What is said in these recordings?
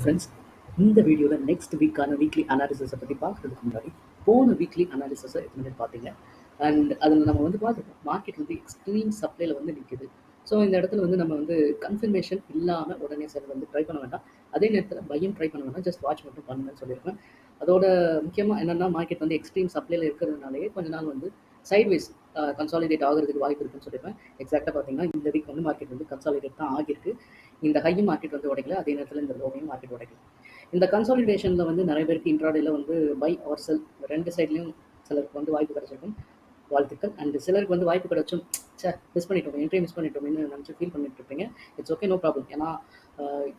Friends, இந்த வீடியோவில் next வீக்கான வீக்லி அனாலிசிஸை பற்றி பார்க்குறதுக்கு முன்னாடி போன வீக்லி அனாலிசிஸை எத்தனை பார்த்தீங்க. அண்ட் அதில் நம்ம வந்து பார்த்துருக்கோம், மார்க்கெட் வந்து எக்ஸ்ட்ரீம் சப்ளைல வந்து நிற்குது. ஸோ இந்த இடத்துல வந்து நம்ம வந்து கன்ஃபர்மேஷன் இல்லாமல் உடனே சார் வந்து ட்ரை பண்ண வேண்டாம். அதே நேரத்தில் பையும் ட்ரை பண்ண வேண்டாம், ஜஸ்ட் வாட்ச் மட்டும் பண்ணுங்கன்னு சொல்லியிருக்கேன். அதோட முக்கியமாக என்னென்னா, மார்க்கெட் வந்து எக்ஸ்ட்ரீம் சப்ளைல இருக்கிறதுனாலேயே கொஞ்ச நாள் வந்து சைட்வேஸ் கன்சாலிடேட் ஆகிறதுக்கு வாய்ப்பு இருக்குன்னு சொல்லியிருப்பேன். எக்ஸாக்டாக பார்த்தீங்கன்னா இந்த வீக் வந்து மார்க்கெட் வந்து கன்சாலிடேட் தான் ஆகிருக்கு. இந்த ஹையும் மார்க்கெட் வந்து உடைக்கல, அதே நேரத்தில் இந்த லோவையும் மார்க்கெட் உடைக்கல. இந்த கன்சாலிடேஷனில் வந்து நிறைய பேருக்கு இன்ட்ராடேல வந்து பை ஆர் செல் ரெண்டு சைட்லையும் சிலருக்கு வந்து வாய்ப்பு கிடைச்சிருக்கும், வாழ்த்துக்கள். அண்ட் சிலருக்கு வந்து வாய்ப்பு கிடைச்சும் மிஸ் பண்ணிட்டோம், என்ட்ரி மிஸ் பண்ணிட்டோம்னு நினச்சி ஃபீல் பண்ணிட்டு இருப்பீங்க. It's okay, no problem. ஏன்னா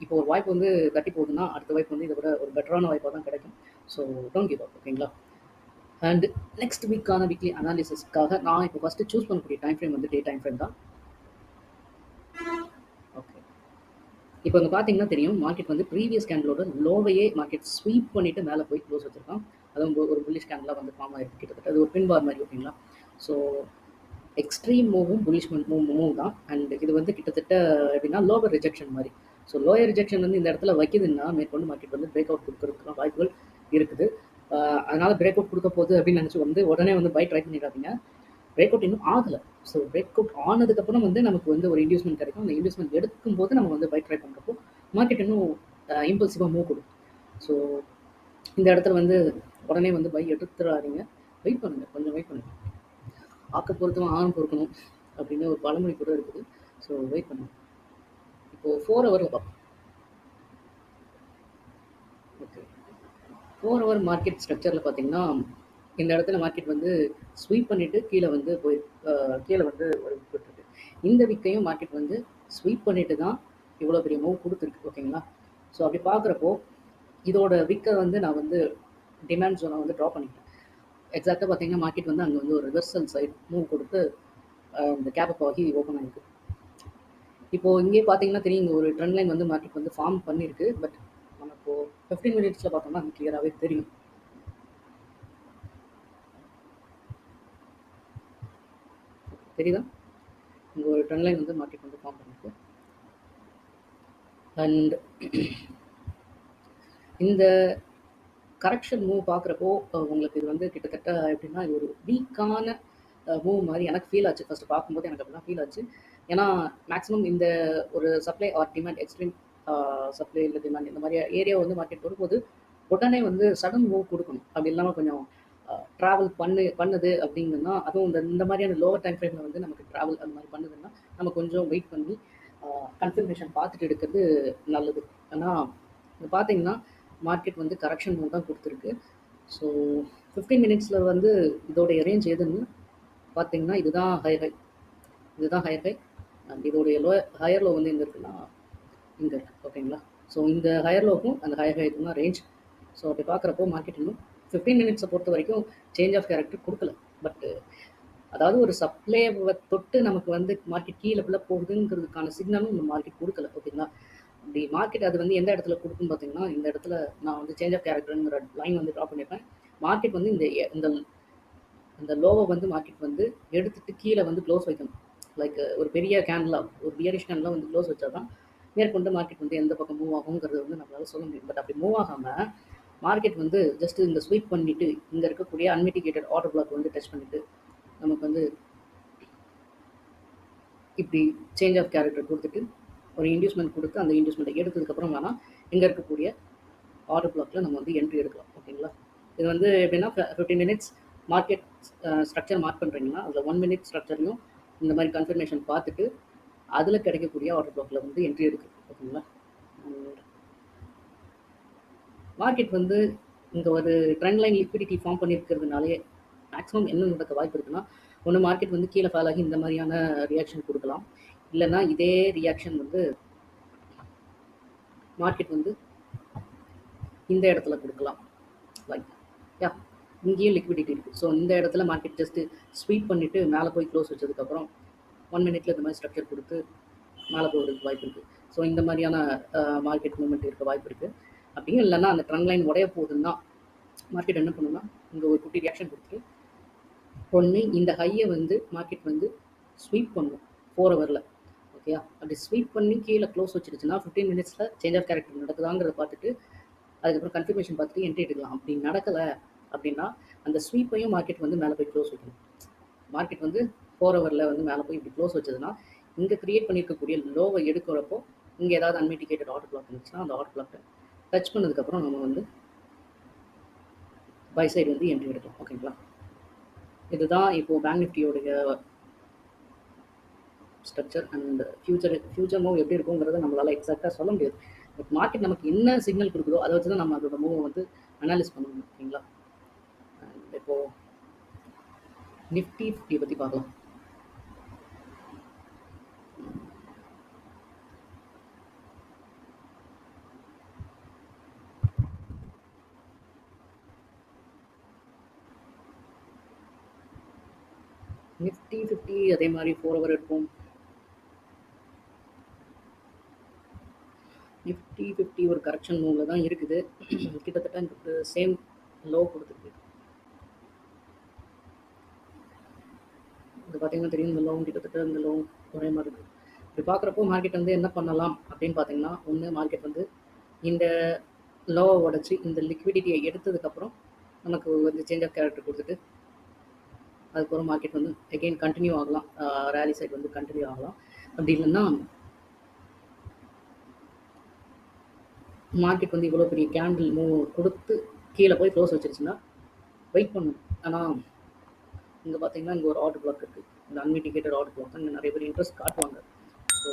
இப்போ ஒரு வாய்ப்பு வந்து தட்டி போகுதுன்னா அடுத்த வாய்ப்பு வந்து இதை விட ஒரு பெட்டரான வாய்ப்பாக தான் கிடைக்கும். ஸோ டோன்ட் கிவ் அப், ஓகேங்களா. அண்ட் நெக்ஸ்ட் வீக்கான வீக்லி அனாலிசிஸ்க்காக நான் இப்போ ஃபஸ்ட்டு சூஸ் பண்ணக்கூடிய டைம் ஃப்ரேம் வந்து டே டைம் ஃப்ரேம் தான். ஓகே, இப்போ இங்கே பார்த்தீங்கன்னா தெரியும், மார்க்கெட் வந்து ப்ரீவியஸ் கேண்டலோட லோவையே மார்க்கெட் ஸ்வீப் பண்ணிவிட்டு மேலே போய் க்ளோஸ் வச்சுருக்கான். அதுவும் ஒரு புல்லிஷ் கேண்டலாக வந்து ஃபார்ம் ஆகிருக்கு கிட்டத்தட்ட. அது ஒரு பின் பார் மாதிரி, ஓகேங்களா. ஸோ எக்ஸ்ட்ரீம் மூவும் புல்லிஷ் மூவ் தான். அண்ட் இது வந்து கிட்டத்தட்ட எப்படின்னா லோவர் ரிஜெக்ஷன் மாதிரி. ஸோ லோயர் ரிஜெக்ஷன் வந்து இந்த இடத்துல வைக்குதுன்னா மேற்கொண்டு மார்க்கெட் வந்து பிரேக் அவுட் கொடுக்குறதுக்குலாம் வாய்ப்புகள் இருக்குது. அதனால் பிரேக் அவுட் கொடுக்க போகுது அப்படின்னு நினச்சி வந்து உடனே வந்து பை ட்ரை பண்ணிடாதீங்க. பிரேக் அவுட் இன்னும் ஆகலை. ஸோ பிரேக் அவுட் ஆனதுக்கப்புறம் வந்து நமக்கு வந்து ஒரு இன்டியூஸ்மெண்ட் கிடைக்கும். அந்த இன்டியூஸ்மெண்ட் எடுக்கும்போது நம்ம வந்து பை ட்ரை பண்ணுறப்போ மார்க்கெட் இன்னும் இம்பல்சிவாக மூவ் கொடுக்கும். ஸோ இந்த இடத்துல வந்து உடனே வந்து பை எடுத்துடாதீங்க, வெயிட் பண்ணுங்கள், கொஞ்சம் வெயிட் பண்ணுங்கள். ஆக்க பொறுத்தவன் ஆணம் பொறுக்கணும் அப்படின்னு ஒரு பழமொழி கூட இருக்குது. ஸோ வெயிட் பண்ணுங்கள். இப்போது 4 ஹவரில் பார்ப்போம். ஓகே, 4 ஹவர் மார்க்கெட் ஸ்ட்ரக்சரில் பார்த்தீங்கன்னா இந்த இடத்துல மார்க்கெட் வந்து ஸ்வீப் பண்ணிவிட்டு கீழே வந்து கீழே வந்து ஒரு விட்டுருக்கு. இந்த வீக்கையும் மார்க்கெட் வந்து ஸ்வீப் பண்ணிட்டு தான் இவ்வளோ பெரிய மூவ் கொடுத்துருக்கு, ஓகேங்களா. ஸோ அப்படி பார்க்குறப்போ இதோட வீக்கை வந்து நான் வந்து டிமாண்ட் ஜோனை வந்து ட்ரா பண்ணிட்டேன். எக்ஸாக்டாக பார்த்தீங்கன்னா மார்க்கெட் வந்து அங்கே வந்து ஒரு ரிவர்சல் சைட் மூவ் கொடுத்து இந்த கேப் அப் ஆகி ஓப்பன் ஆகிருக்கு. இப்போது இங்கே பார்த்தீங்கன்னா தெரியும், இங்கே ஒரு ட்ரெண்ட் லைன் வந்து மார்க்கெட் வந்து ஃபார்ம் பண்ணியிருக்கு. பட் நம்ம இப்போது 15 மினிட்ஸில் பார்த்தோம்னா அது கிளியராகவே தெரியும். தெரியுதா? இங்கே ஒரு ட்ரெண்ட் லைன் வந்து மார்க்கெட் வந்து ஃபார்ம் பண்ணியிருக்கு. அண்ட் இந்த கரெக்ஷன் மூவ் பார்க்குறப்போ உங்களுக்கு இது வந்து கிட்டத்தட்ட எப்படின்னா இது ஒரு வீக்கான மூவ் மாதிரி எனக்கு ஃபீல் ஆச்சு. ஃபஸ்ட்டு பார்க்கும்போது எனக்கு அப்படி தான் ஃபீல் ஆச்சு. ஏன்னா மேக்ஸிமம் இந்த ஒரு supply or demand, extreme supply இல்லை டிமாண்ட், இந்த மாதிரி ஏரியா வந்து மார்க்கெட் வரும்போது உடனே வந்து சடன் மூவ் கொடுக்கணும். அப்படி இல்லாமல் கொஞ்சம் ட்ராவல் பண்ணுது அப்படிங்கன்னா, அதுவும் இந்த மாதிரியான லோவர் டைம் ஃப்ரேமில் வந்து நமக்கு ட்ராவல் அந்த மாதிரி பண்ணுதுன்னா நம்ம கொஞ்சம் வெயிட் பண்ணி கன்ஃபர்மேஷன் பார்த்துட்டு எடுக்கிறது நல்லது. ஏன்னா இது பார்த்தீங்கன்னா மார்க்கெட் வந்து கரெக்ஷன் மூவ் தான் கொடுத்துருக்கு. ஸோ 15 மினிட்ஸில் வந்து இதோடைய ரேஞ்ச் எதுன்னு பார்த்தீங்கன்னா இதுதான் ஹையர் ஹை, இதுதான் ஹையர் ஹை. அண்ட் இதோடைய ஹையர் லோ வந்து எங்கே இருக்குன்னா இங்கே இருக்குது, ஓகேங்களா. ஸோ இந்த ஹையர் லோக்கும் அந்த ஹையர் ஹைக்கும் தான் ரேஞ்ச். ஸோ அப்படி பார்க்குறப்போ மார்க்கெட் இன்னும் 15 மினிட்ஸை பொறுத்த வரைக்கும் சேஞ்ச் ஆஃப் கேரக்டர் கொடுக்கல. பட்டு அதாவது ஒரு சப்ளைவை தொட்டு நமக்கு வந்து மார்க்கெட் கீழே போகுதுங்கிறதுக்கான சிக்னலும் இந்த மார்க்கெட் கொடுக்கல, ஓகேங்களா. அப்படி மார்க்கெட் அது வந்து எந்த இடத்துல கொடுக்குன்னு பார்த்தீங்கன்னா, இந்த இடத்துல நான் வந்து சேஞ்ச் ஆஃப் கேரக்டருங்கிற லைன் வந்து ட்ரா பண்ணியிருப்பேன். மார்க்கெட் வந்து இந்த லோவை வந்து மார்க்கெட் வந்து எடுத்துகிட்டு கீழே வந்து க்ளோஸ் வைக்கணும். லைக் ஒரு பெரிய கேண்டலாக, ஒரு பியரிஷ் கேண்டலாக வந்து க்ளோஸ் வச்சா தான் மேற்கொண்டு மார்க்கெட் வந்து எந்த பக்கம் மூவ் ஆகுங்கிறது வந்து நம்மளால் சொல்ல முடியும். பட் அப்படி மூவ் ஆகாமல் மார்க்கெட் வந்து ஜஸ்ட் இந்த ஸ்வீப் பண்ணிவிட்டு இங்கே இருக்கக்கூடிய அன்மிட்டிகேட்டட் ஆர்டர் பிளாக் வந்து டச் பண்ணிவிட்டு நமக்கு வந்து இப்படி சேஞ்ச் ஆஃப் கேரக்டர் கொடுத்துட்டு ஒரு இன்டியூஸ்மெண்ட் கொடுத்து அந்த இன்டியூஸ்மெண்ட்டை எடுத்ததுக்கப்புறம் வேணால் இங்கே இருக்கக்கூடிய ஆர்டர் பிளாக்ல நம்ம வந்து என்ட்ரி எடுக்கலாம், ஓகேங்களா. இது வந்து எப்படின்னா 15 மினிட்ஸ் மார்க்கெட் ஸ்ட்ரக்சர் மார்க் பண்ணுறீங்கன்னா அதில் 1 மினிட் ஸ்ட்ரக்சர்லையும் இந்த மாதிரி கன்ஃபர்மேஷன் பார்த்துட்டு அதில் கிடைக்கக்கூடிய ஆர்டர் பிளாக்ல வந்து என்ட்ரி எடுக்குது, ஓகேங்களா. மார்க்கெட் வந்து இங்கே ஒரு ட்ரெண்ட் லைன் லிக்விடிட்டி ஃபார்ம் பண்ணியிருக்கிறதுனாலே மேக்ஸிமம் என்ன நடக்க வாய்ப்பு இருக்குன்னா, ஒன்று மார்க்கெட் வந்து கீழே ஃபால் ஆகி இந்த மாதிரியான ரியாக்ஷன் கொடுக்கலாம். இல்லைன்னா இதே ரியாக்ஷன் வந்து மார்க்கெட் வந்து இந்த இடத்துல கொடுக்கலாம். லைக் இங்கேயும் லிக்விடிட்டி இருக்குது. ஸோ இந்த இடத்துல மார்க்கெட் ஜஸ்ட்டு ஸ்வீப் பண்ணிவிட்டு மேலே போய் க்ளோஸ் வச்சதுக்கப்புறம் 1 மினிட்ல இந்த மாதிரி ஸ்ட்ரக்சர் கொடுத்து மேலே போகிறதுக்கு வாய்ப்பு இருக்குது. ஸோ இந்த மாதிரியான மார்க்கெட் மூவ்மெண்ட் இருக்க வாய்ப்பு இருக்குது. அப்படியும் இல்லைன்னா அந்த ட்ரெண்ட் லைன் உடைய போகுதுன்னா மார்க்கெட் என்ன பண்ணுன்னா இங்கே ஒரு குட்டி ரியாக்ஷன் கொடுத்துட்டு ஒன்று இந்த ஹையை வந்து மார்க்கெட் வந்து ஸ்வீப் பண்ணும் 4 ஹவரில், ஓகேயா? அப்படி ஸ்வீப் பண்ணி கீழ க்ளோஸ் வச்சுருச்சுன்னா 15 மினிட்ஸ்ல சேஞ்ச் ஆஃப் கேரக்டர் நடக்குதாங்கிறத பார்த்துட்டு, அதுக்கப்புறம் கன்ஃபர்மேஷன் பார்த்துட்டு என்ட்ரி எடுக்கலாம். அப்படி நடக்கல அப்படின்னா, அந்த ஸ்வீப்பையும் மார்க்கெட் வந்து மேல போய் க்ளோஸ் வைக்கணும். மார்க்கெட் வந்து 4 ஹவர்ல வந்து மேல போய் இப்படி க்ளோஸ் வச்சதுன்னா, இங்க கிரியேட் பண்ணியிருக்கக்கூடிய லோவ எடுக்கிறப்போ, இங்க ஏதாவது அன்மிட்டிகேட்டட் ஆர்டர் பிளாக் இருந்துச்சுன்னா, அந்த ஆர்டர் பிளாக்க டச் பண்ணதுக்கப்புறம் நம்ம வந்து பை சைடு வந்து என்ட்ரி எடுக்கலாம். ஓகேங்களா? இதுதான் இப்போ பேங்க் நிஃப்டியோடைய ஸ்ட்ரக்சர் அண்ட் ஃபியூச்சர் மூவ் எப்படி இருக்குங்கிறத நம்மளால எக்ஸாக்ட்டா சொல்ல முடியாது. பட் மார்க்கெட் நமக்கு என்ன சிக்னல் குடுக்குதோ, அத வச்சு தான் நம்ம அதோட மூவ வந்து அனலைஸ் பண்ணணும். ஓகேங்களா? அண்ட் இப்போ நிஃப்டி 50 பத்தி பார்க்கலாம். நிஃப்டி 50 அதே மாரி 4 ஹவர் இருக்கும். நிஃப்டி 50 ஒரு கரெக்ஷன் மூவ்ல தான் இருக்குது. கிட்டத்தட்ட எனக்கு சேம் லோ குடுத்துருக்கு. இது பார்த்தீங்கன்னா தெரியும், இந்த லோவும் கிட்டத்தட்ட இந்த லோவும் ஒரே மாரி இருக்கு. இப்படி பார்க்குறப்போ மார்க்கெட் வந்து என்ன பண்ணலாம் அப்படின்னு பார்த்தீங்கன்னா, ஒண்ணு மார்க்கெட் வந்து இந்த லோவ உடைச்சு இந்த லிக்விடிட்டிய எடுத்ததுக்கப்புறம் நமக்கு வந்து சேஞ்ச் ஆஃப் கேரக்டர் குடுத்துட்டு, அதுக்கப்புறம் மார்க்கெட் வந்து அகைன் கன்டின்யூ ஆகலாம். ராலி சைடு வந்து கன்டின்யூ ஆகலாம். அப்படி இல்லன்னா, மார்க்கெட் வந்து இவ்வளோ பெரிய கேண்டில் மூவ் குடுத்து கீழ போய் க்ளோஸ் வச்சுருச்சுன்னா, வெயிட் பண்ணணும். ஆனா, இங்க பார்த்தீங்கன்னா, இங்க ஒரு ஆர்டர் பிளாக் இருக்கு. இந்த அன்மிட்டிகேட்டட் ஆர்டர் பிளாக் இங்க நெறைய பேர் இன்ட்ரெஸ்ட் காட்டுவாங்க. ஸோ,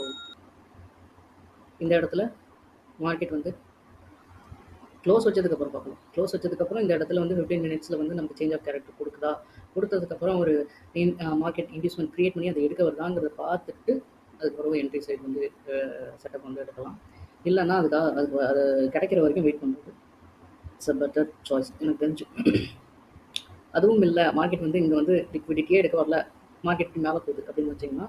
இந்த இடத்துல மார்க்கெட் வந்து க்ளோஸ் வச்சதுக்கப்புறம் பார்க்கணும். க்ளோஸ் வச்சதுக்கப்புறம் இந்த இடத்துல வந்து 15 மினிட்ஸ்ல வந்து நமக்கு சேஞ்ச் ஆஃப் கேரக்டர் குடுக்குதா? குடுத்ததுக்கப்புறம் ஒரு மார்க்கெட் இன்டியூஸ்மென்ட் கிரியேட் பண்ணி அத எடுக்க வருதாங்கிறத பார்த்துட்டு, அதுக்கப்புறம் என்ட்ரி சைடு வந்து செட்டப் வந்து எடுக்கலாம். இல்லன்னா அது கிடைக்கிற வரைக்கும் வெயிட் பண்றது. இட்ஸ் அ பெட்டர் சாய்ஸ் எனக்கு தெரிஞ்சு. அதுவும் இல்ல, மார்க்கெட் வந்து இங்க வந்து லிக்விடிட்டியே எடுக்க வரல. மார்க்கெட் மேல போகுது அப்படின்னு வச்சீங்கன்னா,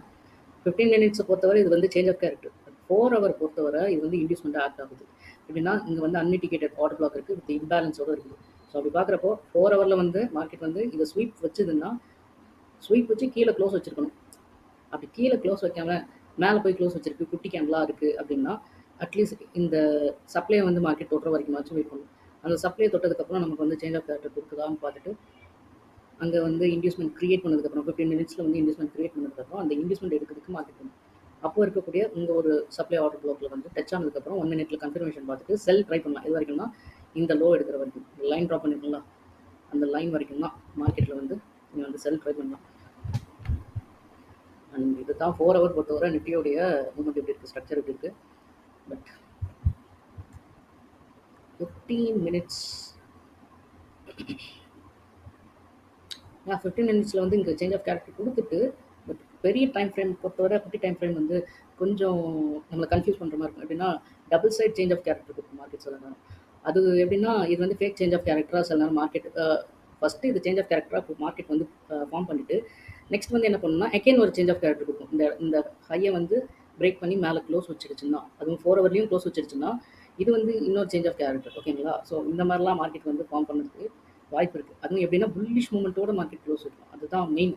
15 மினிட்ஸ பொறுத்தவரை இது வந்து சேஞ்ச் ஆஃப் கேரக்டர். 4 ஹவர் பொறுத்தவரை இது வந்து இன்டியூஸ்மென்ட்டா ஆக்ட் ஆகுது. எப்படின்னா, இங்க வந்து அன்மிட்டிகேட்டட் ஆர்டர் பிளாக் இருக்கு. வித் இம்பேலன்ஸோட இருக்குது. ஸோ அப்படி பார்க்குறப்போ 4 ஹவர்ல வந்து மார்க்கெட் வந்து இத ஸ்வீப் வச்சதுன்னா, ஸ்வீப் வச்சு கீழ க்ளோஸ் வச்சிருக்கணும். அப்படி கீழ க்ளோஸ் வைக்காம மேல போய் க்ளோஸ் வச்சிருக்கு, குட்டி கேண்டிலா இருக்கு அப்படின்னா, அட்லீஸ்ட் இந்த சப்ளைய வந்து மார்க்கெட் தொடுற வரைக்குமாச்சும் வெயிட் பண்ணணும். அந்த சப்ளைய தொட்டதுக்கப்புறம் நமக்கு வந்து சேஞ்ச் ஆஃப் கேரக்டர் குடுக்குதான்னு பார்த்துட்டு, அங்க வந்து இன்டியூஸ்மென்ட் கிரியேட் பண்ணதுக்கப்புறம் 15 மினிட்ஸ்ல வந்து இன்டியூஸ்மென்ட் கிரியேட் பண்ணதுக்கப்புறம், அந்த இன்டியூஸ்மென்ட் எடுக்கிறதுக்கு மார்க்கெட் பண்ணணும். அப்போ இருக்கக்கூடிய இங்க ஒரு சப்ளை ஆர்டர் ப்ளாக்ல வந்து டச் ஆனதுக்கப்புறம் 1 மினிட்ல கன்ஃபர்மேஷன் பார்த்துட்டு செல் ட்ரை பண்ணலாம். எது வரைக்கும்னா, இந்த லோ எடுக்கிற வரைக்கும். லைன் ட்ரா பண்ணிருக்கீங்களா? அந்த லைன் வரைக்கும் தான் மார்க்கெட்ல வந்து நீங்க வந்து செல் ட்ரை பண்ணலாம். அண்ட் இதுதான் 4 ஹவர் பொறுத்தவரை நிஃப்டியோடைய மூவ்மெண்ட் எப்படி இருக்கு, ஸ்ட்ரக்சர் எப்படி இருக்கு. பட் 15 மினிட்ஸ் 15 மினிட்ஸ்ல வந்து இங்க சேஞ்ச் ஆஃப் கேரக்டர் குடுத்துட்டு, பட் பெரிய டைம் ஃப்ரேம் பொறுத்தவரை குட்டி டைம் ஃப்ரேம் வந்து கொஞ்சம் நம்மள கன்ஃப்யூஸ் பண்ற மாரி இருக்கும். எப்படின்னா, double side change of character குடுக்கும் மார்க்கெட் சில நேரம். அது எப்படின்னா, இது வந்து ஃபேக் சேஞ்ச் ஆஃப் கேரக்டரா சில நேரம் மார்க்கெட் ஃபர்ஸ்ட்டு இது சேஞ்ச் ஆஃப் கேரக்டரா மார்க்கெட் வந்து ஃபார்ம் பண்ணிட்டு, நெக்ஸ்ட் வந்து என்ன பண்ணும்னா, அகைன் ஒரு சேஞ்ச் ஆஃப் கேரக்டர் குடுக்கும். இந்த இந்த ஹைய வந்து பிரேக் பண்ணி மேல க்ளோஸ் வச்சிருச்சுன்னா, அதுவும் 4 ஹவர்லயும் க்ளோஸ் வச்சிருச்சுன்னா, இது வந்து இன்னொரு சேஞ்ச் ஆஃப் கேரக்டர். ஓகேங்களா? ஸோ இந்த மாரிலாம் மார்க்கெட் வந்து ஃபார்ம் பண்ணதுக்கு வாய்ப்பு இருக்கு. அதுவும் எப்படின்னா, புல்லிஷ் மூவ்மெண்ட்டோட மார்க்கெட் க்ளோஸ் வைக்கும். அதுதான் மெயின்.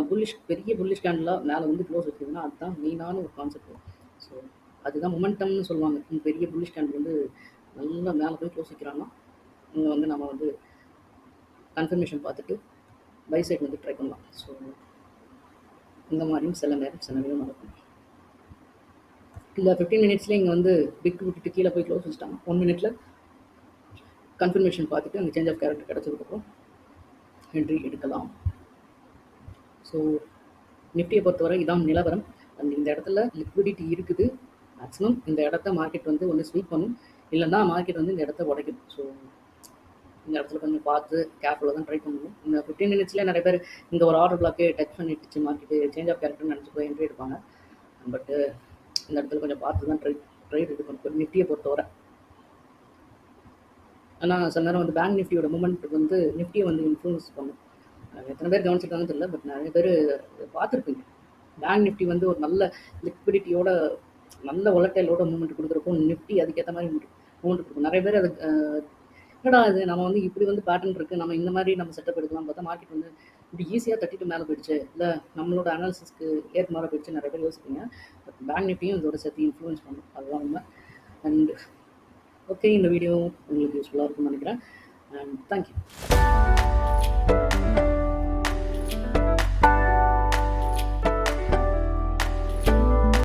புல்லிஷ் பெரிய புல்லிஷ் கேண்டிலா மேல வந்து க்ளோஸ் வச்சதுன்னா, அதுதான் மெயினான ஒரு கான்செப்ட். ஸோ அதுதான் மொமெண்டம்னு சொல்லுவாங்க. பெரிய புல்லிஷ் கேண்டில் வந்து நல்லா மேல போய் க்ளோஸ் வைக்கிறாங்கன்னா, இங்க வந்து நம்ம வந்து கன்ஃபர்மேஷன் பார்த்துட்டு பை சைட் வந்து ட்ரை பண்ணலாம். ஸோ இந்த மாரியும் சில நேரம் நடக்கும். இல்ல 15 மினிட்ஸ்லயே இங்க வந்து பிக் விட்டுட்டு கீழ போய் க்ளோஸ் வச்சுட்டாங்க. 1 மினிட்ல கன்ஃபர்மேஷன் பார்த்துட்டு அங்க சேஞ்ச் ஆஃப் கேரக்டர் கிடைச்சதுக்கப்புறம் என்ட்ரி எடுக்கலாம். ஸோ நிஃப்டிய பொறுத்தவரை இதான் நிலவரம். அண்ட் இந்த இடத்துல லிக்விடிட்டி இருக்குது. மேக்ஸிமம் இந்த இடத்த மார்க்கெட் வந்து ஒண்ணு ஸ்வீப் பண்ணும். இல்லன்னா மார்க்கெட் வந்து இந்த இடத்த உடைக்கும். ஸோ இந்த இடத்துல கொஞ்சம் பார்த்து கேர்ஃபுல்லா தான் ட்ரை பண்ணணும். இந்த 15 மினிட்ஸ்ல நெறைய பேர் இங்க ஒரு ஆர்டர் பிளாக்கே டச் பண்ணிடுச்சு மார்க்கெட் சேஞ்ச் ஆஃப் கேரக்டர்னு நினைச்சு போய் என்ட்ரி எடுப்பாங்க. பட் இந்த இடத்துல கொஞ்சம் பார்த்து தான் ட்ரேட் எடுக்கணும் நிஃப்டிய பொறுத்தவரை. ஆனா சில நேரம் வந்து பேங்க் நிஃப்டியோட மூவ்மெண்ட் வந்து நிஃப்டிய வந்து இன்ஃப்ளூயன்ஸ் பண்ணும். எத்தனை பேர் கவனிச்சிருக்காங்கன்னு தெரியல. பட் நிறைய பேர் பார்த்துருப்பீங்க. பேங்க் நிஃப்டி வந்து ஒரு நல்ல லிக்விடிட்டியோட நல்ல வொலட்டைலோட மூவ்மெண்ட் குடுக்குறப்போ, நிஃப்டி அதுக்கேத்த மாரி மூவ்மெண்ட் குடுக்கும். நெறைய பேர் அதுக்கு என்னடா இது நம்ம வந்து இப்படி வந்து பேட்டர்ன் இருக்கு. நம்ம இந்த மாரி நம்ம செட்டப் எடுக்கலாம்னு பார்த்தா, மார்க்கெட் வந்து இப்படி ஈஸியாக தட்டிட்டு மேலே போயிடுச்சு, இல்லை நம்மளோட அனாலிசிஸ்க்கு ஏற்மாற போயிடுச்சு நிறைய பேர் யோசிப்பீங்க. பட் பேங்க் நிஃப்டியும் இதோட சேர்த்து இன்ஃப்ளூயன்ஸ் பண்ணும், அதுதான் உண்மை. அண்ட் ஓகே, இந்த வீடியோ உங்களுக்கு யூஸ்ஃபுல்லாக இருக்கும்னு நினைக்கிறேன். And thank you.